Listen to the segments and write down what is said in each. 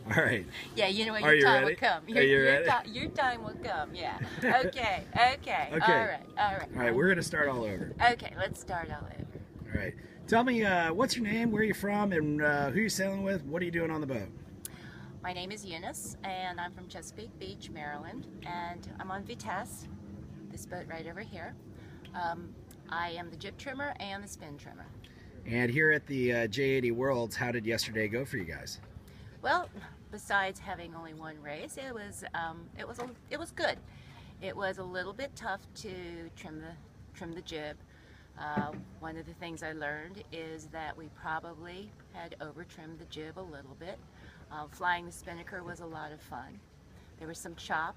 All right. Yeah, you know what, Are your you time ready? will come. Are you ready? Your time will come, yeah. Okay, okay, Okay. all right, all right. All right, we're going to start all over. Okay, let's start all over. All right. Tell me, what's your name, where you're from, and who you're sailing with? What are you doing on the boat? My name is Eunice, and I'm from Chesapeake Beach, Maryland, and I'm on Vitesse, this boat right over here. I am the jib trimmer and the spin trimmer. And here at the J80 Worlds, how did yesterday go for you guys? Well, besides having only one race, it was good. It was a little bit tough to trim the jib. One of the things I learned is that we probably had over trimmed the jib a little bit. Flying the Spinnaker was a lot of fun. There was some chop,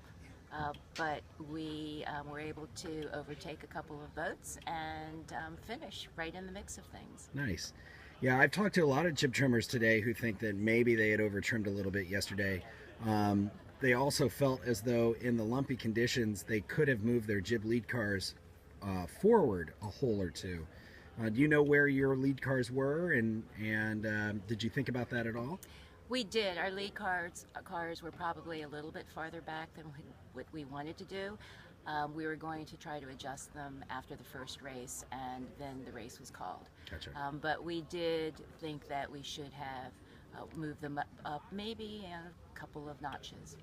but we were able to overtake a couple of boats and finish right in the mix of things. Nice. Yeah, I've talked to a lot of jib trimmers today who think that maybe they had over trimmed a little bit yesterday. They also felt as though in the lumpy conditions they could have moved their jib lead cars forward a hole or two. Do you know where your lead cars were, and did you think about that at all? We did. Our lead cars were probably a little bit farther back than what we wanted to do. We were going to try to adjust them after the first race, and then the race was called. Gotcha. But we did think that we should have moved them up maybe a couple of notches.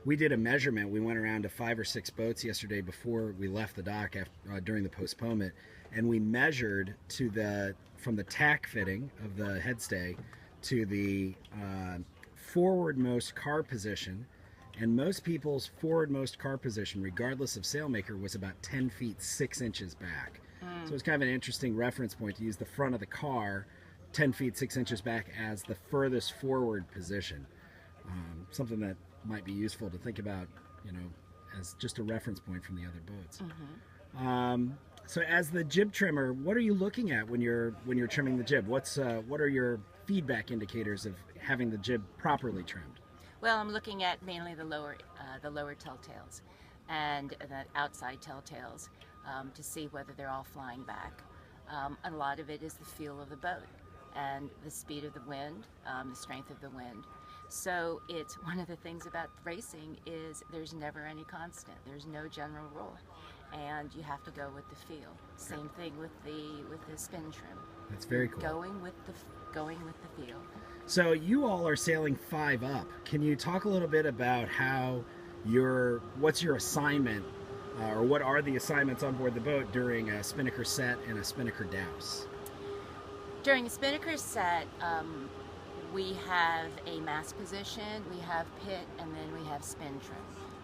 We did a measurement. We went around to 5 or 6 boats yesterday before we left the dock during the postponement, and we measured from the tack fitting of the headstay to the forwardmost car position, and most people's forwardmost car position, regardless of sailmaker, was about 10 feet 6 inches back. So it's kind of an interesting reference point to use the front of the car 10 feet 6 inches back as the furthest forward position. Something that might be useful to think about, as just a reference point from the other boats. So as the jib trimmer, what are you looking at when you're trimming the jib? What are your feedback indicators of having the jib properly trimmed? Well, I'm looking at mainly the lower telltales and the outside telltales to see whether they're all flying back. A lot of it is the feel of the boat and the speed of the wind, the strength of the wind. So it's one of the things about racing is there's never any constant. There's no general rule, and you have to go with the feel. Same thing with the spin trim. That's very cool. Going with the feel. So you all are sailing 5 up. Can you talk a little bit about what's your assignment, or what are the assignments on board the boat during a Spinnaker set and a Spinnaker douse? During a Spinnaker set, we have a mast position, we have pit, and then we have spin trim.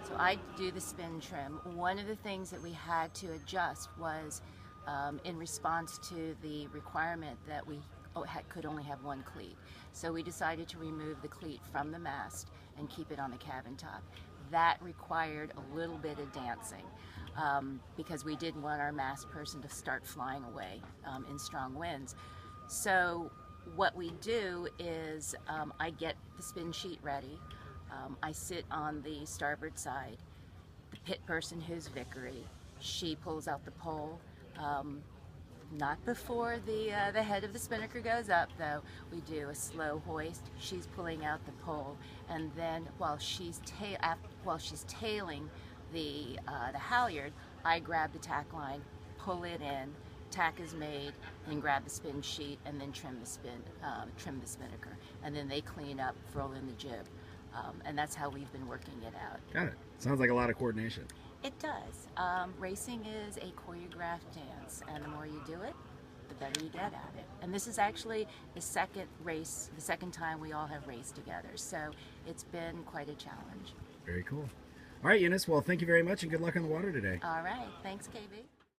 So I do the spin trim. One of the things that we had to adjust was in response to the requirement that we could only have one cleat. So we decided to remove the cleat from the mast and keep it on the cabin top. That required a little bit of dancing because we didn't want our mast person to start flying away in strong winds. So what we do is I get the spin sheet ready. I sit on the starboard side. The pit person, who's Vickery, she pulls out the pole. Not before the head of the Spinnaker goes up, though. We do a slow hoist. She's pulling out the pole, and then while she's tailing the halyard, I grab the tack line, pull it in. Tack is made, then grab the spin sheet, and then trim the Spinnaker, and then they clean up, roll in the jib, and that's how we've been working it out. Got it. Sounds like a lot of coordination. It does. Racing is a choreographed dance, and the more you do it, the better you get at it. And this is actually the second time we all have raced together, so it's been quite a challenge. Very cool. All right, Eunice, well, thank you very much, and good luck on the water today. All right. Thanks, KB.